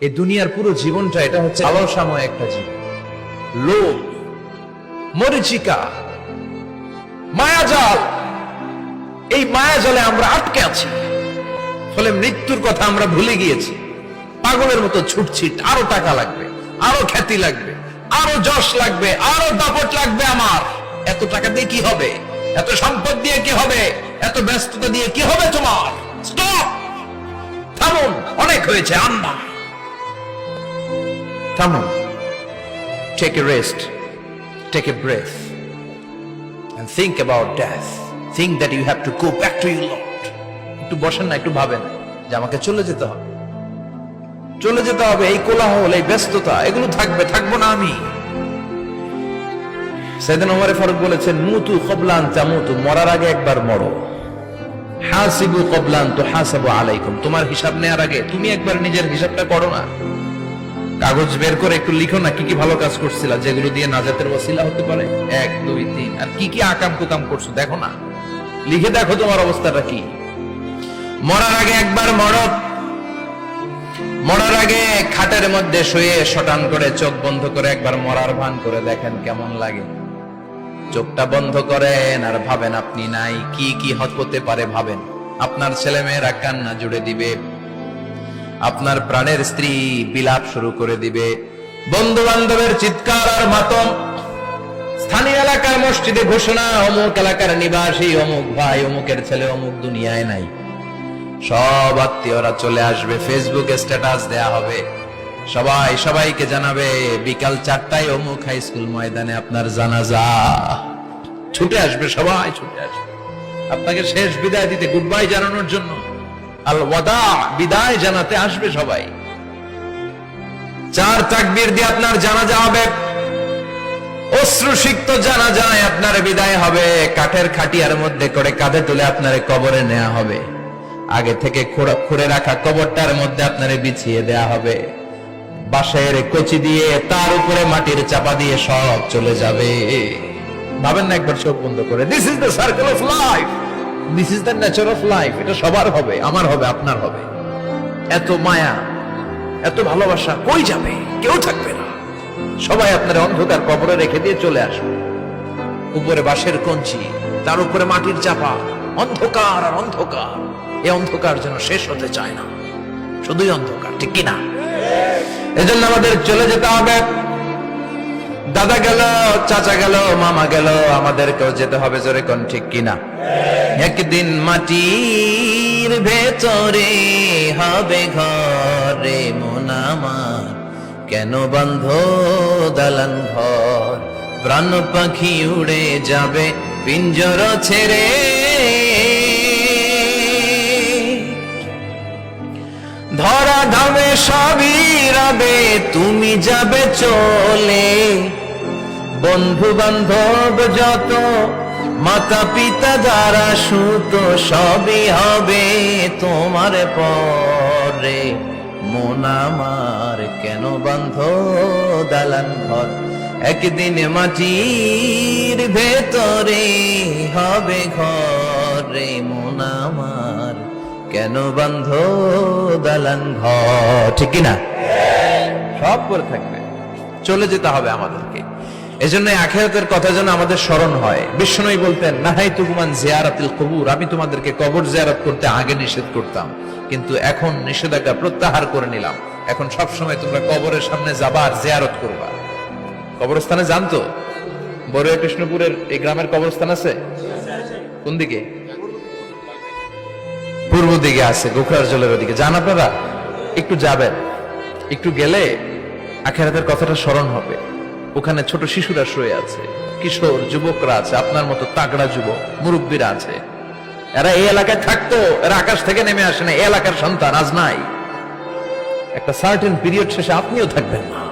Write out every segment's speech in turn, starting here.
এই দুনিয়ার পুরো জীবনটা এটা হচ্ছে আলসাময় একটা জীবন, লোভ, মরিচিকা, মায়াজাল। এই মায়াজালে আমরা আটকে আছি, ফলে মৃত্যুর কথা আমরা ভুলে গিয়েছি। পাগলের মতো ছুটছি, আরো টাকা লাগবে, আরো খ্যাতি লাগবে, আরো যশ লাগবে, আরো দাপট লাগবে। আমার এত টাকা দিয়ে কি হবে? এত সম্পদ দিয়ে কি হবে? এত ব্যস্ততা দিয়ে কি হবে তোমার? স্টপ, থামুন, অনেক হয়েছে। আম্মা থামুন, take a rest, take a breath and think about death. Think that you have to go back to your Lord. একটু বসেন না, একটু ভাবেন যে আমাকে চলে যেতে হবে, চলে যেতে হবে। এই কোলাহল, এই ব্যস্ততা, এগুলো থাকবে, থাকবো না আমি। সাইয়েদনা ওমর ফারুক বলেছেন, মুতু ক্বাবলা আন তামুতু, মরার আগে একবার মরো। হাসিবু ক্বাবলা আন তুহাসাবু আলাইকুম, তোমার হিসাব নেওয়ার আগে তুমি একবার নিজের হিসাবটা করো না। কাগজ বের করে একটু লিখো না কি কি ভালো কাজ করছিলা, যেগুলো দিয়ে নাজাতের ওসিলা হতে পারে। 1 2 3, আর কি কি আকাম কুকাম করছো দেখো না, লিখে দেখো তোমার অবস্থাটা কি। মরার আগে একবার মরো। মরার আগে খাটের মধ্যে শুয়ে শটান করে চোখ বন্ধ করে একবার মরার ভান করে দেখেন কেমন লাগে। চোখটা বন্ধ করেন আর ভাবেন আপনি নাই, কি কি হতে পারে ভাবেন। আপনার ছেলে মেয়েরা কান্না জুড়ে দিবে, আপনার প্রাণের স্ত্রী বিলাপ শুরু করে দিবে, বন্ধু বান্ধবের চিৎকার আর মাতম, স্থানীয় এলাকার মসজিদে ঘোষণা, অমুক এলাকার নিবাসী অমুক ভাই অমুকের ছেলে অমুক দুনিয়ায় নাই। সব আত্মীয়রা চলে আসবে, ফেসবুকে স্ট্যাটাস দেয়া হবে, সবাই সবাইকে জানাবে বিকাল 4টায় অমুক হাই স্কুল ময়দানে আপনার জানাজা। ছুটে আসবে, সবাই ছুটে আসবে আপনাকে শেষ বিদায় দিতে, গুড বাই জানানোর জন্য, আল ওয়াদা, বিদায় জানাতে আসবে সবাই। 4 তাকবীর দিয়ে আপনার জানাজা হবে, অশ্রুসিক্ত জানাজায় আপনার বিদায় হবে। কাঠের খাটিয়ার মধ্যে করে কাঁধে তুলে আপনার কবরে নেওয়া হবে। আগে থেকে খুঁড়ে রাখা কবরটার মধ্যে আপনার বিছিয়ে দেয়া হবে। বাঁশের কচি দিয়ে তার উপরে মাটির চাপা দিয়ে সব চলে যাবে। ভাবেন না একবার চোখ বন্ধ করে, this is the circle of life, this is the nature of life. এটা সবার হবে, আমার হবে, আপনার হবে। এত মায়া, এত ভালোবাসা কই যাবে? কেউ থাকবে না, সবাই আপনার অন্ধকার কবরে রেখে দিয়ে চলে আসবে। উপরে বাঁশের কঞ্চি, তার উপরে মাটির চাপা, অন্ধকার আর অন্ধকার। এই অন্ধকার যেন শেষ হতে চায় না, শুধুই অন্ধকার, ঠিক কিনা? এজন্য আমাদের চলে যেতে হবে। দাদা গেল, চাচা গেল, মামা গেল, আমাদেরকেও যেতে হবে, জোরে কোন ঠিক কিনা? একদিন মাটির ভেতরে হবে ঘরে মন আমার, কেন বন্ধ দালান ঘর, প্রাণ পাখি উড়ে যাবে পিঞ্জর ছেড়ে। ধরা ধামে সবই রবে, তুমি যাবে চলে। বন্ধু বান্ধব যত, মাতা পিতা যারা সুত, সবই হবে তোমার পরে। মন আমার কেন বন্ধ দালান ঘর, একদিন মাটির ভেতরে হবে ঘরে মন আমার, কেন বন্ধ দালান ঘর, ঠিক কিনা? সব করে থাকবে, চলে যেতে হবে আমাদেরকে। এজন্য আখিরাতের কথা যেন আমাদের স্মরণ হয়। বিশ্বনবী বলতেন, নাহাইতুকুম আন জিয়ারাতিল কুবুর, আমি তোমাদেরকে কবর জিয়ারত করতে আগে নিষেধ করতাম, কিন্তু এখন নিষেধাজ্ঞা প্রত্যাহার করে নিলাম। এখন সব সময় তোমরা কবরের সামনে যাবা আর জিয়ারত করবা। কবরস্থানে জানতো বড়ুয়া কৃষ্ণপুরের এই গ্রামের কবরস্থান আছে কোন দিকে? পূর্ব দিকে আছে, গোখরার জলের ওদিকে। যান আপনারা, একটু যাবেন, একটু গেলে আখিরাতের কথাটা স্মরণ হবে। ওখানে ছোট শিশুরা শুয়ে আছে, কিশোর যুবকরা আছে, আপনার মতো তাগড়া যুবক, মুরব্বীরা আছে। এরা এই এলাকায় থাকতো, এরা আকাশ থেকে নেমে আসে না, এই এলাকার সন্তান আজ নাই। একটা সার্টেন পিরিয়ড শেষে আপনিও থাকবেন না।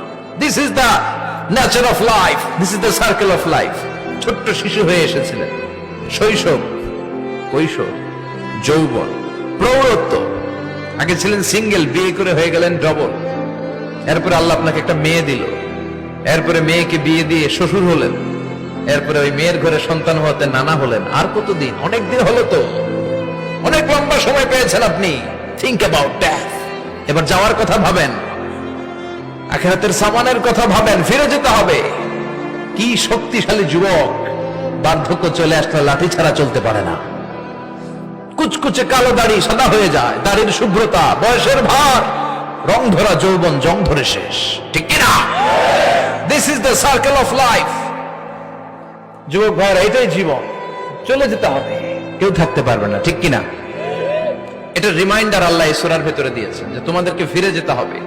This is the nature of life, this is the circle of life. ছোট্ট শিশু হয়ে এসেছিলেন, শৈশব, কৈশোর, যৌবন, প্রৌঢ়ত্ব। আগে ছিলেন সিঙ্গেল, বিয়ে করে হয়ে গেলেন ডবল। এরপরে আল্লাহ আপনাকে একটা মেয়ে দিল, এরপরে মেয়েকে বিয়ে দিয়ে শ্বশুর হলেন, এরপরে ওই মেয়ের ঘরে সন্তান হতে নানা হলেন। আর কতদিন? অনেক দিন হলো তো, অনেক লম্বা সময় পেয়েছেন আপনি। Think about that. এবার যাওয়ার কথা ভাবেন, আখিরাতের সামানের কথা ভাবেন, ফিরে যেতে হবে। কি শক্তিশালী যুবক, বার্ধক্য চলে আসলে লাঠি ছাড়া চলতে পারে না। কুচকুচে কালো দাড়ি সাদা হয়ে যায়, দাড়ির শুভ্রতা, বয়সের ভার, রং ধরা যৌবন জং ধরে শেষ, ঠিক কিনা? This is the circle of life. যুবক ভাইরা, এটাই জীবন, চলে যেতে হবে, কেউ থাকতে পারবে না, ঠিক কিনা? এটা রিমাইন্ডার আল্লাহ এই সূরার ভেতরে দিয়েছেন যে তোমাদেরকে ফিরে যেতে হবে,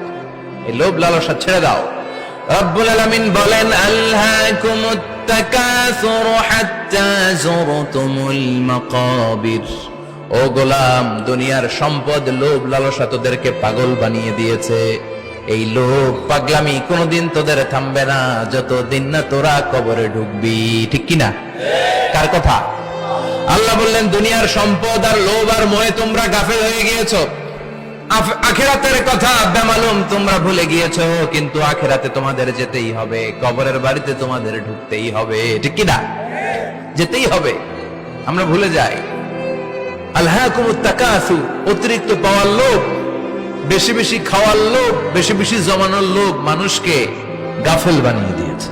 এই লোভ লালসা ছেড়ে দাও। রব্বুল আলামিন বলেন, আলহাকুমুত তাকাসুরু হাত্তা যুরতুমুল মাকাবির। ও গোলাম, দুনিয়ার সম্পদ, লোভ লালসা তোদেরকে পাগল বানিয়ে দিয়েছে। এই লোভ পাগলামি কোনোদিন তোদের থামবে না যতদিন না তোরা কবরে ঢুকবি, ঠিক কিনা? কার কথা? আল্লাহ বললেন, দুনিয়ার সম্পদ আর লোভ আর মোহে তোমরা গাফেল হয়ে গিয়েছো। আখিরাতের কথা বেমালুম তোমরা ভুলে গিয়েছো, কিন্তু আখিরাতে তোমাদের যেতেই হবে, কবরের বাড়িতে তোমাদের ঢুকতেই হবে, ঠিক কিনা? যেতেই হবে, আমরা ভুলে যাই। আলহাকুমুত তাকাসুর, অতিরিক্ত পাওয়ার লোভ, বেশি বেশি খাওয়ার লোভ, বেশি বেশি জমানোর লোভ মানুষকে গাফেল বানিয়ে দিয়েছে।